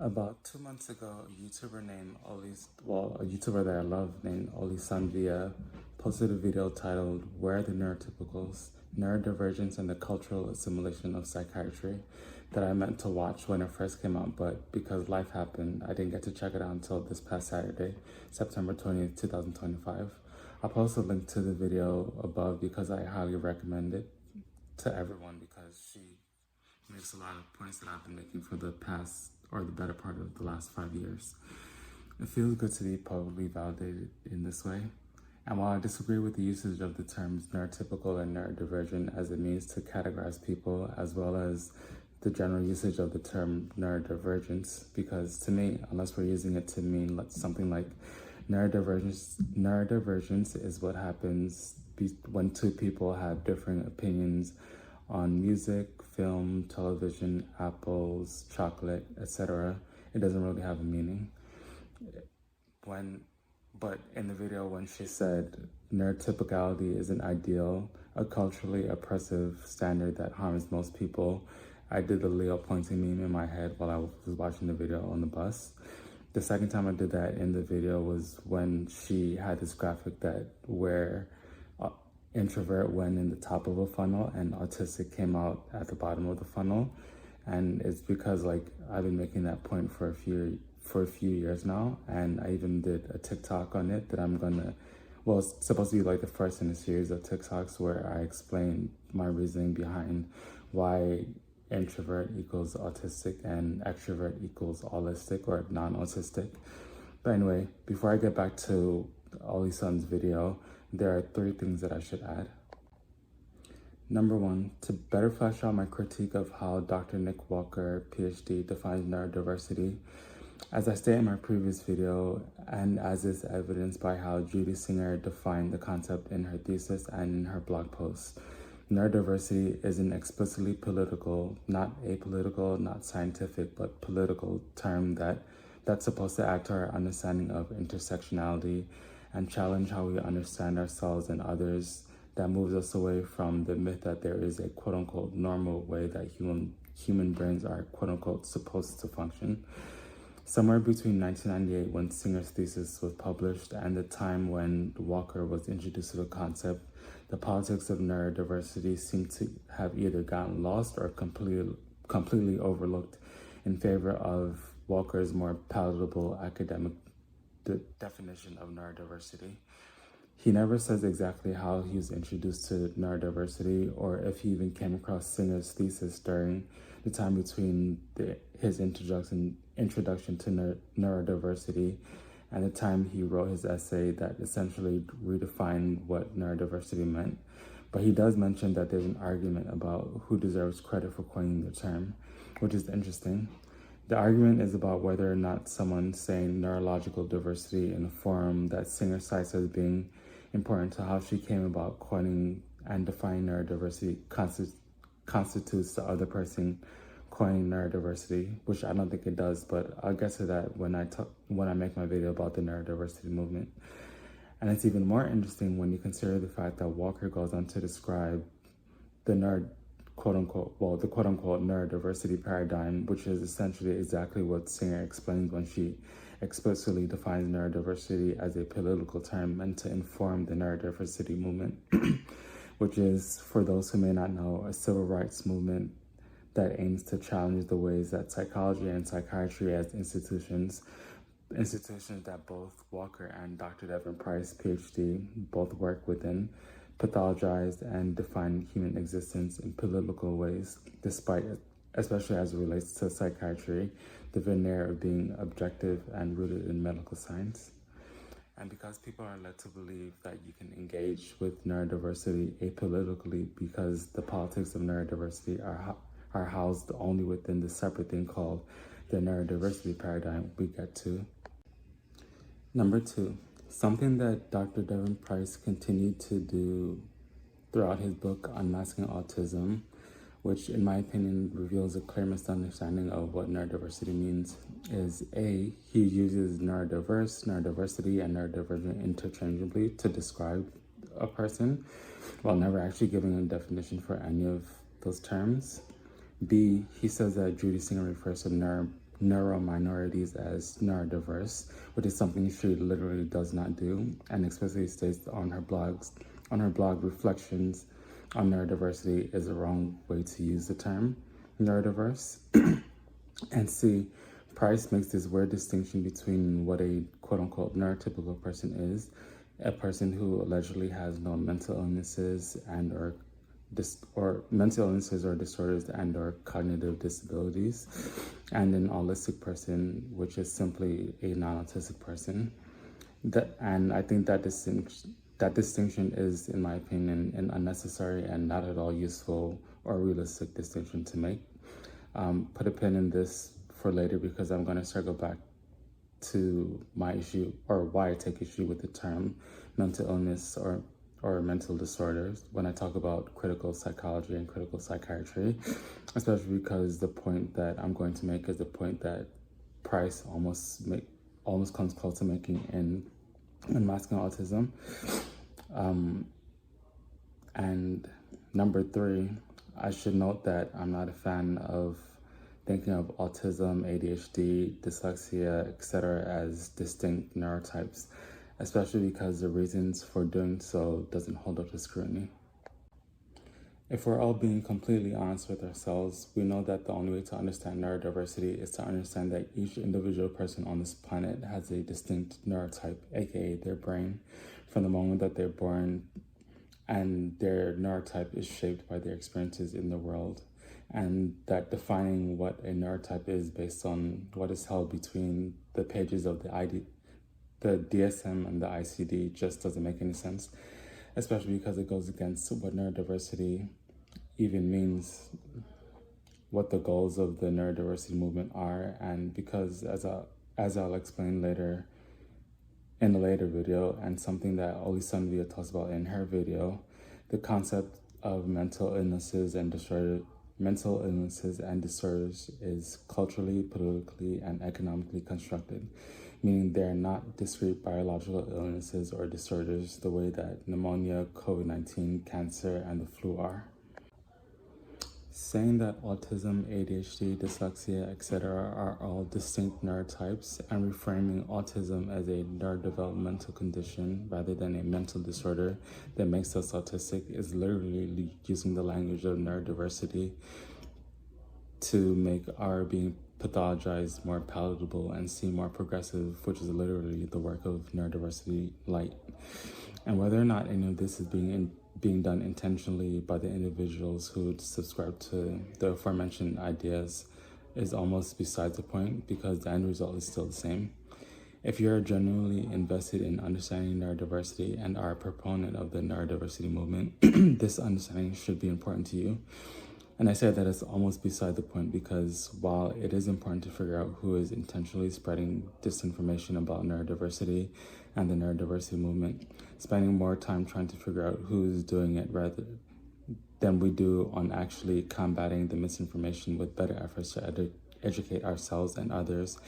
About 2 months ago, a YouTuber that I love named Oli Sanvia posted a video titled "Where are the Neurotypicals? Neurodivergence and the Cultural Assimilation of Psychiatry" that I meant to watch when it first came out, but because life happened, I didn't get to check it out until this past Saturday, September 20th, 2025. I'll post a link to the video above because I highly recommend it to everyone because she makes a lot of points that I've been making for the past or the better part of the last 5 years. It feels good to be publicly validated in this way. And while I disagree with the usage of the terms neurotypical and neurodivergent as a means to categorize people, as well as the general usage of the term neurodivergence, because to me, unless we're using it to mean something like neurodivergence is what happens when two people have different opinions on music, film, television, apples, chocolate, etc. It doesn't really have a meaning. But in the video, when she said neurotypicality is an ideal, a culturally oppressive standard that harms most people, I did the Leo pointing meme in my head while I was watching the video on the bus. The second time I did that in the video was when she had this graphic where introvert went in the top of a funnel and autistic came out at the bottom of the funnel. And it's because I've been making that point for a few years now, and I even did a TikTok on it that it's supposed to be the first in a series of TikToks where I explain my reasoning behind why introvert equals autistic and extrovert equals allistic or non-autistic. But anyway, before I get back to Ollie's son's video, there are 3 things that I should add. Number 1, to better flesh out my critique of how Dr. Nick Walker, PhD, defines neurodiversity, as I stated in my previous video, and as is evidenced by how Judy Singer defined the concept in her thesis and in her blog post, neurodiversity is an explicitly political, not apolitical, not scientific, but political term that's supposed to add to our understanding of intersectionality and challenge how we understand ourselves and others, that moves us away from the myth that there is a quote-unquote normal way that human brains are quote-unquote supposed to function. Somewhere between 1998, when Singer's thesis was published, and the time when Walker was introduced to the concept, the politics of neurodiversity seemed to have either gotten lost or completely overlooked in favor of Walker's more palatable academic definition of neurodiversity. He never says exactly how he was introduced to neurodiversity or if he even came across Singer's thesis during the time between his introduction to neurodiversity and the time he wrote his essay that essentially redefined what neurodiversity meant. But he does mention that there's an argument about who deserves credit for coining the term, which is interesting. The argument is about whether or not someone saying neurological diversity in a forum that Singer cites as being important to how she came about coining and defining neurodiversity constitutes the other person coining neurodiversity, which I don't think it does, but I'll get to that when I make my video about the neurodiversity movement. And it's even more interesting when you consider the fact that Walker goes on to describe the quote-unquote neurodiversity paradigm, which is essentially exactly what Singer explains when she explicitly defines neurodiversity as a political term meant to inform the neurodiversity movement, which is, for those who may not know, a civil rights movement that aims to challenge the ways that psychology and psychiatry as institutions that both Walker and Dr. Devin Price, PhD, both work within, pathologize and define human existence in political ways, despite, especially as it relates to psychiatry, the veneer of being objective and rooted in medical science. And because people are led to believe that you can engage with neurodiversity apolitically because the politics of neurodiversity are housed only within the separate thing called the neurodiversity paradigm we get to. Number 2, something that Dr. Devin Price continued to do throughout his book Unmasking Autism, which in my opinion reveals a clear misunderstanding of what neurodiversity means, is A, he uses neurodiversity, and neurodivergent interchangeably to describe a person, while never actually giving a definition for any of those terms. B, he says that Judy Singer refers to neurominorities as neurodiverse, which is something she literally does not do, and explicitly states on her blog, reflections on neurodiversity is the wrong way to use the term neurodiverse. And C, Price makes this weird distinction between what a quote-unquote neurotypical person is, a person who allegedly has no mental illnesses mental illnesses or disorders and or cognitive disabilities, and an autistic person, which is simply a non-autistic person. And I think that distinction is, in my opinion, an unnecessary and not at all useful or realistic distinction to make. Put a pin in this for later because I'm going to circle back to my issue or why I take issue with the term mental illness or mental disorders when I talk about critical psychology and critical psychiatry, especially because the point that I'm going to make is the point that Price almost comes close to making in Masking Autism. And number 3, I should note that I'm not a fan of thinking of autism, ADHD, dyslexia, etc. as distinct neurotypes, especially because the reasons for doing so doesn't hold up to scrutiny. If we're all being completely honest with ourselves, we know that the only way to understand neurodiversity is to understand that each individual person on this planet has a distinct neurotype, aka their brain, from the moment that they're born, and their neurotype is shaped by their experiences in the world, and that defining what a neurotype is based on what is held between the pages of the DSM and the ICD just doesn't make any sense, especially because it goes against what neurodiversity even means, what the goals of the neurodiversity movement are, and because as I'll explain later in a later video, and something that Olisanvia talks about in her video, the concept of mental illnesses and disorders is culturally, politically, and economically constructed, meaning they're not discrete biological illnesses or disorders the way that pneumonia, COVID-19, cancer, and the flu are. Saying that autism, ADHD, dyslexia, etc. are all distinct neurotypes and reframing autism as a neurodevelopmental condition rather than a mental disorder that makes us autistic is literally using the language of neurodiversity to make our being pathologized more palatable and seem more progressive, which is literally the work of neurodiversity light. And whether or not any of this is being done intentionally by the individuals who subscribe to the aforementioned ideas is almost beside the point, because the end result is still the same. If you're genuinely invested in understanding neurodiversity and are a proponent of the neurodiversity movement, this understanding should be important to you. And I say that it's almost beside the point because while it is important to figure out who is intentionally spreading disinformation about neurodiversity and the neurodiversity movement, spending more time trying to figure out who's doing it rather than we do on actually combating the misinformation with better efforts to educate ourselves and others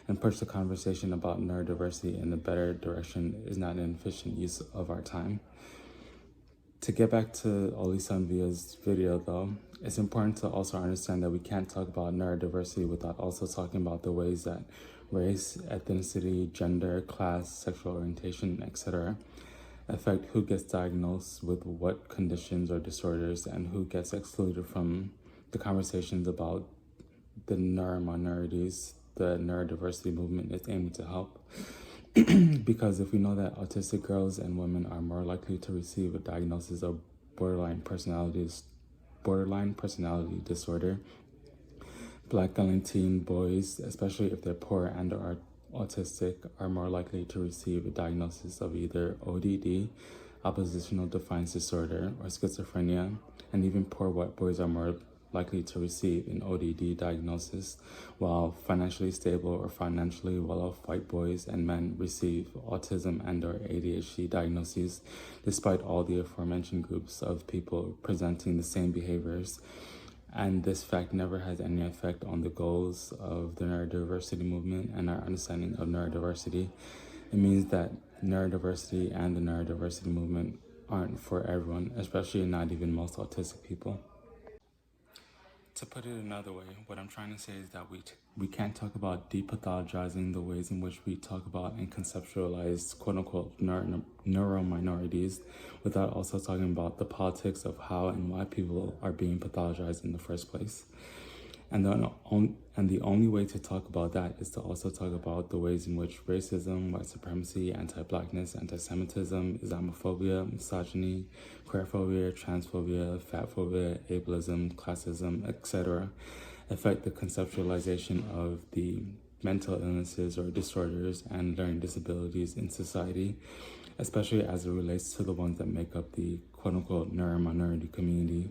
and push the conversation about neurodiversity in a better direction is not an efficient use of our time. To get back to Olisanvia's video though, it's important to also understand that we can't talk about neurodiversity without also talking about the ways that race, ethnicity, gender, class, sexual orientation, etc. affect who gets diagnosed with what conditions or disorders and who gets excluded from the conversations about the neurominorities the neurodiversity movement is aiming to help. Because if we know that autistic girls and women are more likely to receive a diagnosis of borderline personality disorder, Black and Latino boys, especially if they're poor and are autistic, are more likely to receive a diagnosis of either ODD, oppositional defiance disorder, or schizophrenia, and even poor white boys are more likely to receive an ODD diagnosis, while financially stable or financially well-off white boys and men receive autism and or ADHD diagnoses, despite all the aforementioned groups of people presenting the same behaviors. And this fact never has any effect on the goals of the neurodiversity movement and our understanding of neurodiversity. It means that neurodiversity and the neurodiversity movement aren't for everyone, especially not even most autistic people. To put it another way, what I'm trying to say is that we can't talk about depathologizing the ways in which we talk about and conceptualize quote-unquote neurominorities without also talking about the politics of how and why people are being pathologized in the first place. And the only way to talk about that is to also talk about the ways in which racism, white supremacy, anti-blackness, anti-Semitism, Islamophobia, misogyny, queerphobia, transphobia, fatphobia, ableism, classism, etc. affect the conceptualization of the mental illnesses or disorders and learning disabilities in society, especially as it relates to the ones that make up the quote-unquote neurominority community,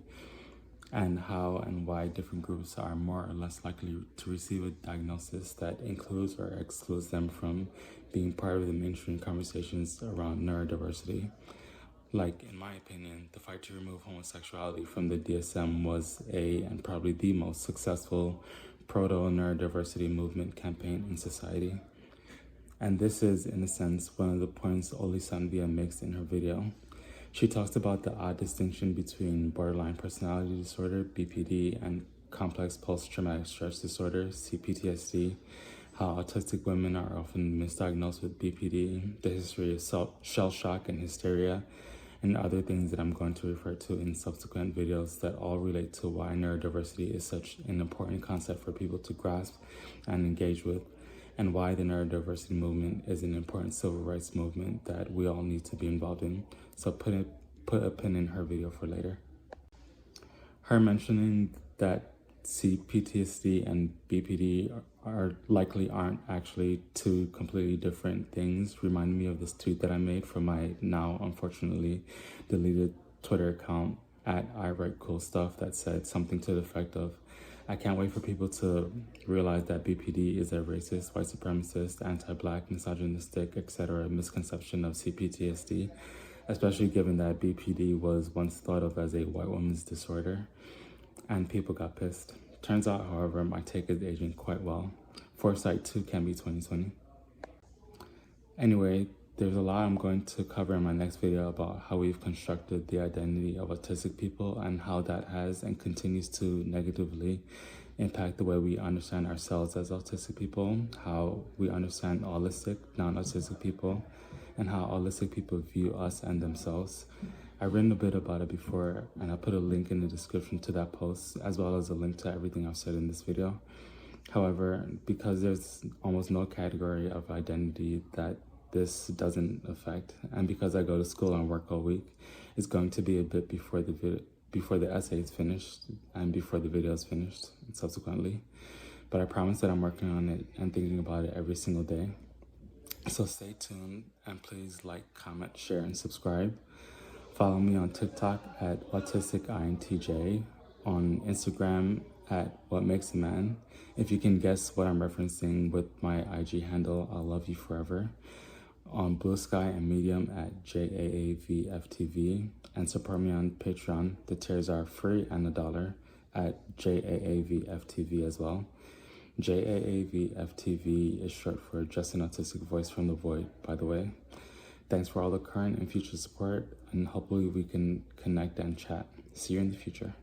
and how and why different groups are more or less likely to receive a diagnosis that includes or excludes them from being part of the mainstream conversations around neurodiversity. Like, in my opinion, the fight to remove homosexuality from the DSM was and probably the most successful proto-neurodiversity movement campaign in society. And this is, in a sense, one of the points Olisanvia makes in her video. She talks about the odd distinction between borderline personality disorder, BPD, and complex post-traumatic stress disorder, CPTSD, how autistic women are often misdiagnosed with BPD, the history of shell shock and hysteria, and other things that I'm going to refer to in subsequent videos that all relate to why neurodiversity is such an important concept for people to grasp and engage with, and why the neurodiversity movement is an important civil rights movement that we all need to be involved in. So put a pin in her video for later. Her mentioning that CPTSD and BPD aren't actually two completely different things reminded me of this tweet that I made from my now unfortunately deleted Twitter account at I Write Cool Stuff that said something to the effect of, I can't wait for people to realize that BPD is a racist, white supremacist, anti-black, misogynistic, etc. misconception of CPTSD, especially given that BPD was once thought of as a white woman's disorder, and people got pissed. Turns out, however, my take is aging quite well. Foresight too can be 2020. Anyway, there's a lot I'm going to cover in my next video about how we've constructed the identity of autistic people and how that has and continues to negatively impact the way we understand ourselves as autistic people, how we understand autistic, non-autistic people, and how autistic people view us and themselves. I've written a bit about it before, and I'll put a link in the description to that post, as well as a link to everything I've said in this video. However, because there's almost no category of identity that this doesn't affect, and because I go to school and work all week, it's going to be a bit before the essay is finished and before the video is finished subsequently. But I promise that I'm working on it and thinking about it every single day. So stay tuned, and please like, comment, share, and subscribe. Follow me on TikTok at AutisticINTJ, on Instagram at What Makes a Man. If you can guess what I'm referencing with my IG handle, I'll love you forever. On Blue Sky and Medium at JAAVFTV, and support me on Patreon. The tiers are free and $1 at JAAVFTV as well. JAAVFTV is short for Just an Autistic Voice from the Void, by the way. Thanks for all the current and future support, and hopefully we can connect and chat. See you in the future.